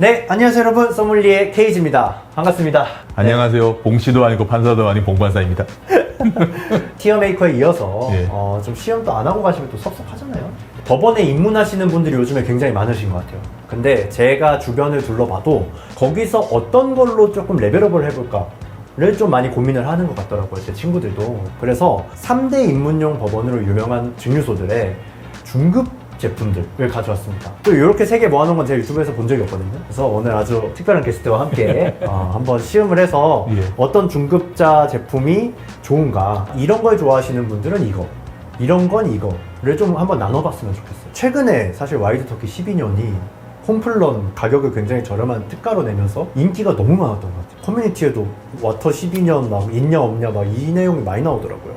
네, 안녕하세요 여러분. 소믈리에 케이지입니다. 반갑습니다. 안녕하세요. 봉씨도 아니고 판사도 아닌 봉판사입니다. 티어메이커에 이어서 예. 좀 시험도 안 하고 가시면 또 섭섭하잖아요. 법원에 입문하시는 분들이 요즘에 굉장히 많으신 것 같아요. 근데 제가 주변을 둘러봐도 거기서 어떤 걸로 조금 레벨업을 해볼까를 좀 많이 고민을 하는 것 같더라고요. 제 친구들도. 그래서 3대 입문용 법원으로 유명한 증류소들의 중급 제품들을 가져왔습니다. 또 이렇게 세 개 모아놓은 건 제 유튜브에서 본 적이 없거든요. 그래서 오늘 아주 특별한 게스트와 함께 한번 시음을 해서 예. 어떤 중급자 제품이 좋은가, 이런 걸 좋아하시는 분들은 이거, 이런 건 이거를 좀 한번 나눠봤으면 좋겠어요. 최근에 사실 와일드 터키 12년이 홈플런 가격을 굉장히 저렴한 특가로 내면서 인기가 너무 많았던 것 같아요. 커뮤니티에도 워터 12년 막 있냐 없냐 막 이 내용이 많이 나오더라고요.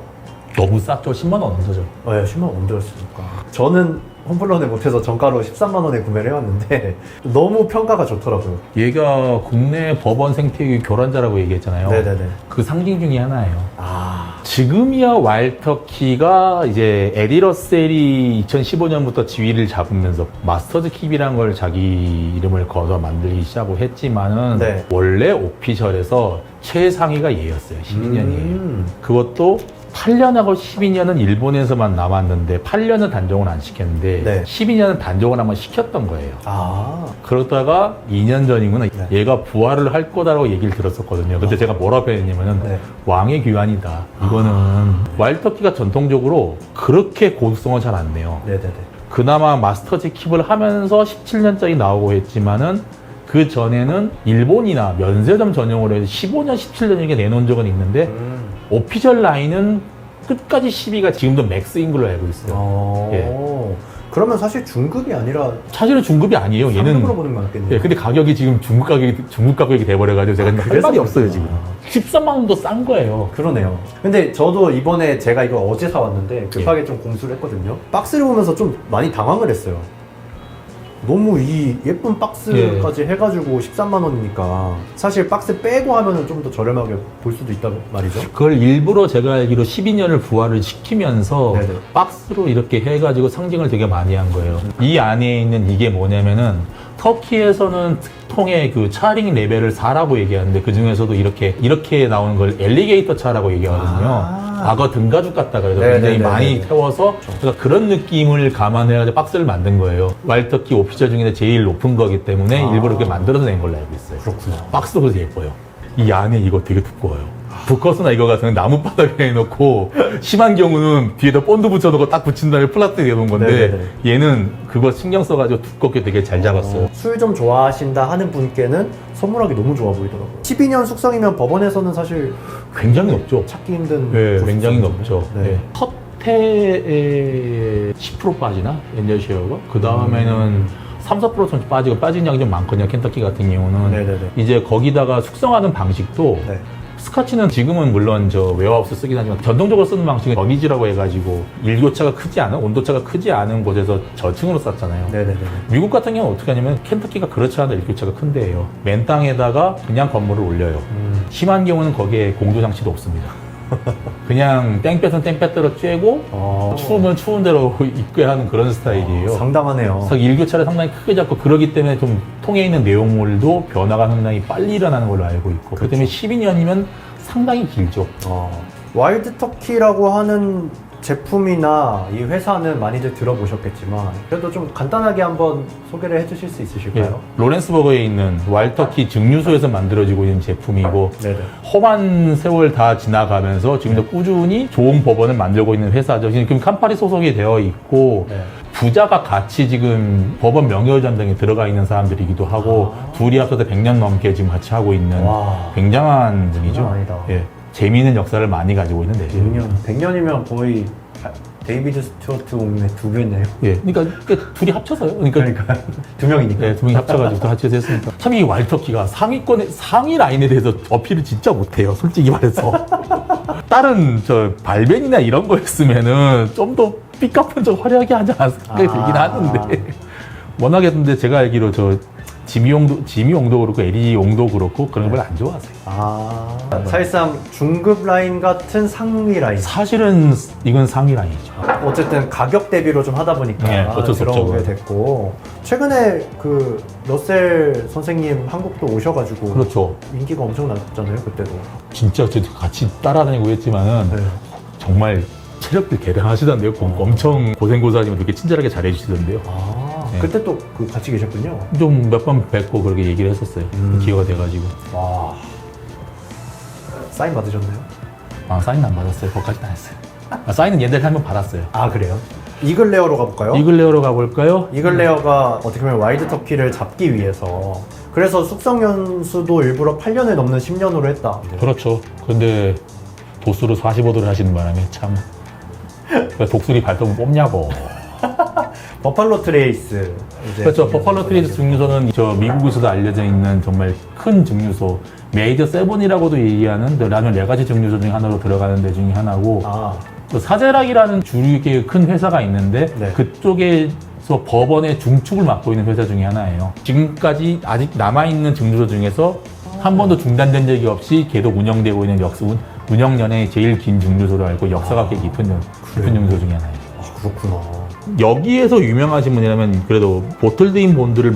너무 쌌죠. 10만 원 언더죠. 네, 10만 원 언더였으니까. 저는 홈플런을 못해서 정가로 13만 원에 구매를 해왔는데 너무 평가가 좋더라고요. 얘가 국내 법원 생태계 교란자라고 얘기했잖아요. 네네네. 그 상징 중에 하나예요. 아, 지금이야 와일드터키가 이제 에디 러셀이 2015년부터 지위를 잡으면서 마스터즈 킵이란 걸 자기 이름을 거둬 만들기 시작을 했지만은 네. 원래 오피셜에서 최상위가 얘였어요. 12년이에요. 그것도 8년하고 12년은 일본에서만 남았는데 8년은 단종을 안 시켰는데 네. 12년은 단종을 한번 시켰던 거예요. 아, 그러다가 2년 전이구나. 네. 얘가 부활을 할 거다라고 얘기를 들었었거든요. 근데 제가 뭐라고 했냐면은 네. 왕의 귀환이다. 이거는 와일드터키가 전통적으로 그렇게 고수성을 잘 안 내요. 네네네. 그나마 마스터즈 킵을 하면서 17년짜리 나오고 했지만은 그 전에는 일본이나 면세점 전용으로 해서 15년, 17년 이렇게 내놓은 적은 있는데 오피셜 라인은 끝까지 12가 지금도 맥스인 걸로 알고 있어요. 예. 그러면 사실 중급이 아니라 사실은 중급이 아니에요. 얘는. 상급으로 보는 거 같겠네요. 예, 근데 가격이 지금 중급 가격이 돼버려가지고 제가 할 그래서 말이 없어요, 지금. 그렇구나. 13만 원도 싼 거예요. 그러네요. 근데 저도 이번에 제가 이거 어제 사왔는데 급하게 좀 공수를 했거든요. 박스를 보면서 좀 많이 당황을 했어요. 너무 이 예쁜 박스까지 해가지고 13만 원이니까 사실 박스 빼고 하면은 좀 더 저렴하게 볼 수도 있단 말이죠. 그걸 일부러 제가 알기로 12년을 부활을 시키면서 네네. 박스로 이렇게 해가지고 상징을 되게 많이 한 거예요. 이 안에 있는 이게 뭐냐면은 터키에서는 특통의 그 차링 레벨을 4라고 얘기하는데 그 중에서도 이렇게 나오는 걸 엘리게이터 차라고 얘기하거든요. 과거 등가죽 같다 그래서 굉장히 많이 태워서 그러니까 그런 느낌을 감안해가지고 박스를 만든 거예요. 와일드터키 오피셜 중에 제일 높은 거기 때문에 일부러 그렇게 만들어서 낸 걸로 알고 있어요. 그렇구나. 박스도 그래서 예뻐요. 이 안에 이거 되게 두꺼워요. 부커스나 이거 같은 건 나무 바닥에 해놓고 심한 경우는 뒤에다 본드 붙여놓고 딱 붙인 다음에 플라스틱 해놓은 건데 네네네. 얘는 그거 신경 써가지고 두껍게 되게 잘 잡았어요. 술 좀 좋아하신다 하는 분께는 선물하기 너무 좋아 보이더라고요. 12년 숙성이면 법원에서는 사실 굉장히 높죠. 찾기 힘든 네, 고수성인데. 굉장히 높죠. 네. 네. 컷에 10% 빠지나? 엔젤 쉐어가? 그 다음에는 3, 4% 정도 빠진 양이 좀 많거든요. 켄터키 같은 경우는. 네네네. 이제 거기다가 숙성하는 방식도 네. 스카치는 지금은 물론 저 웨어하우스 쓰긴 하지만 전통적으로 쓰는 방식은 러니지라고 해가지고 일교차가 크지 않은, 온도차가 크지 않은 곳에서 저층으로 쌌잖아요. 네네네. 미국 같은 경우는 어떻게 하냐면 켄터키가 그렇지 않아도 일교차가 큰 데예요. 맨 땅에다가 그냥 건물을 올려요. 심한 경우는 거기에 공조장치도 없습니다. 그냥 땡볕은 땡볕대로 쬐고 추우면 추운 대로 입게하는 그런 스타일이에요. 상당하네요. 그래서 일교차를 상당히 크게 잡고 그러기 때문에 좀 통에 있는 내용물도 변화가 상당히 빨리 일어나는 걸로 알고 있고 그 때문에 12년이면 상당히 길죠. 와일드 터키라고 하는 제품이나 이 회사는 많이들 들어보셨겠지만 그래도 좀 간단하게 한번 소개를 해주실 수 있으실까요? 로렌스버거에 있는 와일드터키 증류소에서 만들어지고 있는 제품이고 네네. 험한 세월 다 지나가면서 지금도 꾸준히 좋은 법원을 만들고 있는 회사죠. 지금 캄파리 소속이 되어 있고 네. 부자가 같이 지금 법원 명예회장등에 들어가 있는 사람들이기도 하고 둘이 합쳐서 100년 넘게 지금 같이 하고 있는 와. 굉장한 분이죠. 장난 아니다. 예. 재미있는 역사를 많이 가지고 있는 데죠. 100년이면 거의 데이비드 스튜어트 옥네 두 배네요. 예. 그러니까 둘이 합쳐서요. 그러니까 두 명이니까. 네, 두 명이 합쳐가지고 다 같이 했으니까. 참 이 와일드터키가 상위 라인에 대해서 어필을 진짜 못해요. 솔직히 말해서. 다른 발벤이나 이런 거였으면은 좀 더 삐까뻔쩍 화려하게 하지 않았을까 생각이 들긴 하는데. 워낙에 근데 제가 알기로 지미용도 그렇고 LE용도 그렇고 그런 걸 안 좋아하세요. 사실상 중급 라인 같은 상위 라인. 사실은 이건 상위 라인이죠. 어쨌든 가격 대비로 좀 하다 보니까 네, 어쩔 수 없죠, 들어오게 그건. 됐고, 최근에 그 러셀 선생님 한국도 오셔가지고 그렇죠. 인기가 엄청 났잖아요, 그때도. 진짜 저도 같이 따라다니고 했지만은 네. 정말 체력들 대단하시던데요. 엄청 고생고사하지만 되게 친절하게 잘해주시던데요. 네. 그때 또 그 같이 계셨군요. 좀 몇 번 뵙고 그렇게 얘기를 했었어요. 기회가 돼가지고. 와. 사인 받으셨나요? 사인은 안 받았어요. 그거까지는 안 했어요. 사인은 옛날에 한 번 받았어요. 그래요? 이글레어로 가볼까요? 이글레어로 가볼까요? 이글레어가 어떻게 보면 와일드 터키를 잡기 위해서, 그래서 숙성 연수도 일부러 8년을 넘는 10년으로 했다. 그렇죠. 근데 도수로 45도를 하시는 바람에 참 독수리 발톱은 뽑냐고. 버팔로 트레이스. 이제 그렇죠. 버팔로 트레이스 증류소는 저 미국에서도 알려져 있는 정말 큰 증류소, 메이저 세븐이라고도 얘기하는 라면 4가지 증류소 중에 하나로 들어가는 데 중에 하나고, 또 사제락이라는 주류의 큰 회사가 있는데 네. 그쪽에서 법원의 중축을 맡고 있는 회사 중에 하나예요. 지금까지 아직 남아있는 증류소 중에서 한 번도 중단된 적이 없이 계속 운영되고 있는 운영년의 제일 긴 증류소로 알고 역사가 꽤 깊은 증류소 중에 하나예요. 그렇구나. 여기에서 유명하신 분이라면 그래도 보틀드인 본드를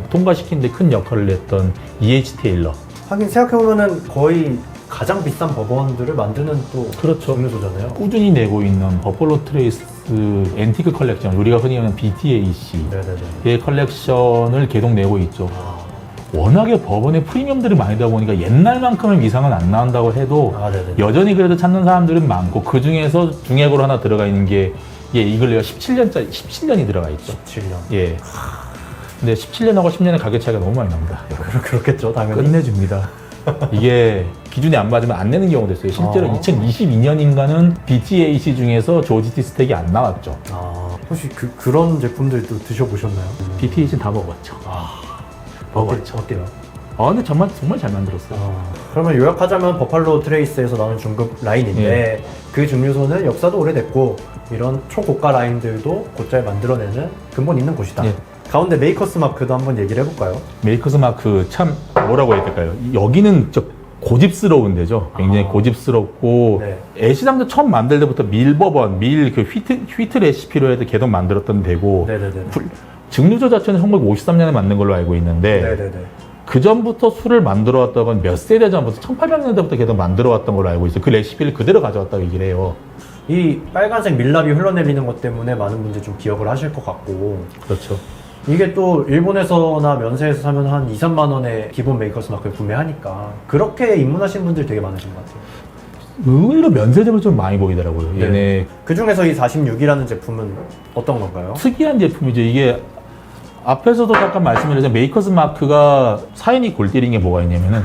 통과시키는 데 큰 역할을 했던 E.H. 테일러. 하긴 생각해보면은 거의 가장 비싼 법원들을 만드는 또 그렇죠. 증류소잖아요. 꾸준히 내고 있는 버펄로 트레이스 앤티크 컬렉션, 우리가 흔히 하는 BTAC 네네네. 의 컬렉션을 계속 내고 있죠. 워낙에 법원의 프리미엄들이 많이다 보니까 옛날만큼의 위상은 안 나온다고 해도 네네. 여전히 그래도 찾는 사람들은 많고, 그 중에서 중액으로 하나 들어가 있는 게 이글레어 17년이 들어가 있죠. 17년. 예. 근데 17년하고 10년의 가격 차이가 너무 많이 납니다. 그렇겠죠, 당연히. 끝내줍니다. 이게 기준에 안 맞으면 안 내는 경우도 있어요. 실제로 2022년인가는 BTAC 중에서 조지티 스택이 안 나왔죠. 혹시 그런 제품들도 드셔보셨나요? BTAC는 다 먹어봤죠. 먹어봤죠. 어때요? 근데 정말 잘 만들었어요. 그러면 요약하자면 버팔로 트레이스에서 나오는 중급 라인인데, 그 증류소는 역사도 오래됐고 이런 초고가 라인들도 곧잘 만들어내는 근본 있는 곳이다. 예. 가운데 메이커스 마크도 한번 얘기를 해볼까요? 메이커스 마크 참 뭐라고 해야 될까요? 여기는 고집스러운 데죠. 굉장히 고집스럽고, 네. 애시당초 처음 만들 때부터 밀버번, 휘트 레시피로 해도 계속 만들었던 데고, 네네네. 증류소 자체는 1953년에 만든 걸로 알고 있는데, 네네네. 그 전부터 술을 만들어 왔던 건 몇 세대 전부터 1800년대부터 계속 만들어 왔던 걸로 알고 있어요. 그 레시피를 그대로 가져왔다고 얘기를 해요. 이 빨간색 밀랍이 흘러내리는 것 때문에 많은 분들이 좀 기억을 하실 것 같고, 그렇죠. 이게 또 일본에서나 면세에서 사면 한 2, 3만 원에 기본 메이커스 마크를 구매하니까 그렇게 입문하신 분들이 되게 많으신 것 같아요. 의외로 면세점을 좀 많이 보이더라고요. 네. 얘네 그 중에서 이 46이라는 제품은 어떤 건가요? 특이한 제품이죠. 이게 앞에서도 잠깐 말씀드렸지만 메이커스 마크가 사연이 골 때린 게 뭐가 있냐면은,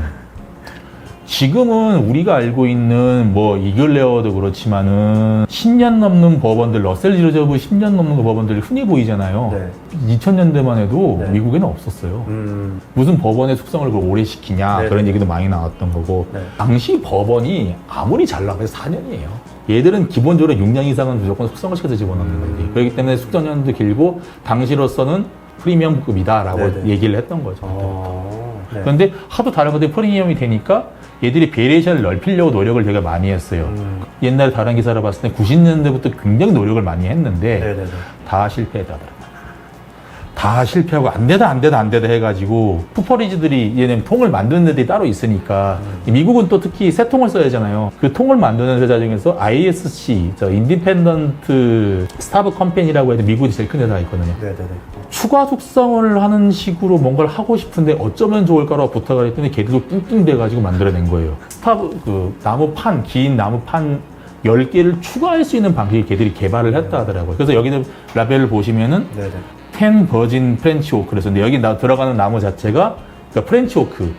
지금은 우리가 알고 있는 이글레어도 그렇지만은 10년 넘는 법원들, 러셀 리저브 10년 넘는 법원들이 흔히 보이잖아요. 네. 2000년대만 해도 네. 미국에는 없었어요. 음, 무슨 법원의 숙성을 그걸 오래 시키냐, 네. 그런 얘기도 많이 나왔던 거고, 네. 당시 당시 법원이 아무리 잘 나가도 4년이에요. 얘들은 기본적으로 6년 이상은 무조건 숙성을 시켜서 집어넣는 거지. 그렇기 때문에 숙성년도 길고 당시로서는 프리미엄급이다라고 네네. 얘기를 했던 거죠. 네. 그런데 하도 다른 것들이 프리미엄이 되니까 얘들이 베리에이션을 넓히려고 노력을 되게 많이 했어요. 옛날에 다른 기사를 봤을 때 90년대부터 굉장히 노력을 많이 했는데 네네네. 다 실패했다더라고요. 다 실패하고 안 되다 해가지고 푸퍼리즈들이 얘네 통을 만드는 데들이 따로 있으니까 미국은 또 특히 새 통을 써야 하잖아요. 그 통을 만드는 회사 중에서 ISC, 인디펜던트 스타브 컴퍼니라고 해도 미국이 제일 큰 회사가 있거든요. 네네네. 추가 숙성을 하는 식으로 뭔가를 하고 싶은데 어쩌면 좋을까라고 부탁을 했더니 걔들도 뚱뚱 돼가지고 만들어낸 거예요. 나무판, 긴 나무판 10개를 추가할 수 있는 방식을 걔들이 개발을 했다 하더라고요. 그래서 여기는 라벨을 보시면은 네네. 10 버진 프렌치 오크. 그래서 여기 들어가는 나무 자체가 그러니까 프렌치 오크.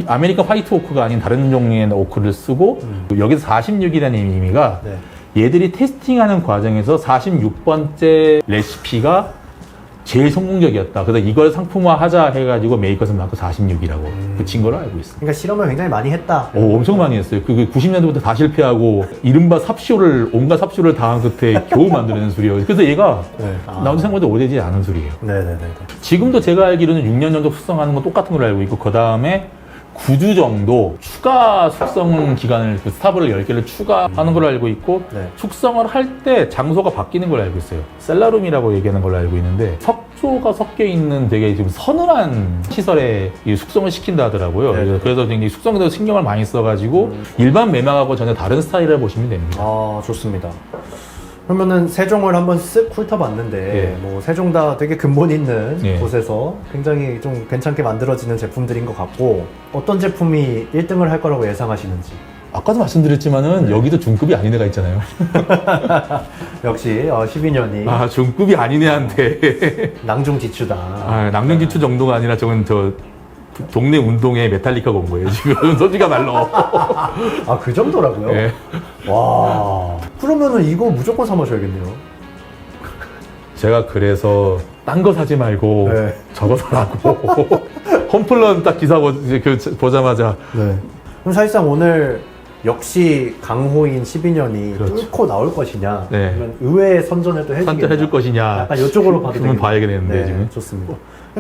아메리칸 화이트 오크가 아닌 다른 종류의 오크를 쓰고, 여기서 46이라는 의미가 네. 얘들이 테스팅하는 과정에서 46번째 레시피가 제일 성공적이었다. 그래서 이걸 상품화하자 해가지고 메이커스 마크 46이라고 붙인 걸로 알고 있습니다. 그러니까 실험을 굉장히 많이 했다. 엄청 많이 했어요. 그 90년대부터 다 실패하고 이른바 온갖 삽쇼를 당한 끝에 겨우 만들어낸 술이에요. 그래서 얘가 네. 나온 지 생각보다 오래되지 않은 술이에요. 네네네. 지금도 제가 알기로는 6년 정도 숙성하는 건 똑같은 걸로 알고 있고 그 다음에 9주 정도 추가 숙성 기간을 그 스타브를 10개를 추가하는 걸로 알고 있고 네. 숙성을 할 때 장소가 바뀌는 걸로 알고 있어요. 셀라룸이라고 얘기하는 걸로 알고 있는데 석조가 섞여 있는 되게 좀 서늘한 시설에 이 숙성을 시킨다 하더라고요. 네. 그래서 굉장히 숙성에 대해서 신경을 많이 써가지고 일반 매망하고 전혀 다른 스타일을 보시면 됩니다. 아, 좋습니다. 그러면은 세종을 한번 쓱 훑어봤는데 예. 뭐 세종 다 되게 근본 있는 예. 곳에서 굉장히 좀 괜찮게 만들어지는 제품들인 것 같고 어떤 제품이 1등을 할 거라고 예상하시는지. 아까도 말씀드렸지만은 여기도 중급이 아닌 애가 있잖아요. 역시 12년이 아 중급이 아닌 애한테 낭중지추다. 낭령지추 정도가 아니라 저건 저 동네 운동에 메탈리카가 온 거예요 지금 솔직히 말로. 아, 그 정도라고요? 예. 와. 그러면은 이거 무조건 사 마셔야겠네요. 제가 그래서 딴 거 사지 말고 네. 저거 사라고 홈플런 딱 기사 보자마자 네. 그럼 사실상 오늘 역시 강호인 12년이 그렇죠. 뚫고 나올 것이냐, 네. 아니면 의외의 선전을 또 해주겠냐, 선택해줄 것이냐 약간 이쪽으로 봐도 그러면 되겠네요. 봐야겠는데 네, 지금 좋습니다.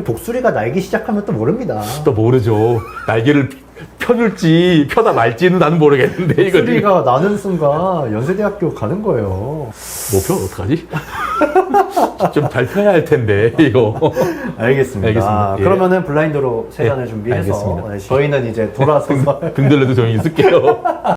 독수리가 날기 시작하면 또 모릅니다. 또 모르죠. 날개를 펴줄지 펴다 말지는 나는 모르겠는데 이거 독수리가 나는 순간 연세대학교 가는 거예요. 목표 어떡하지? 좀 잘 펴야 할 텐데 이거. 알겠습니다. 알겠습니다. 예. 그러면은 블라인드로 세 잔을 예, 준비해서 알겠습니다. 저희는 이제 돌아서서 등들레도 좀 있을게요.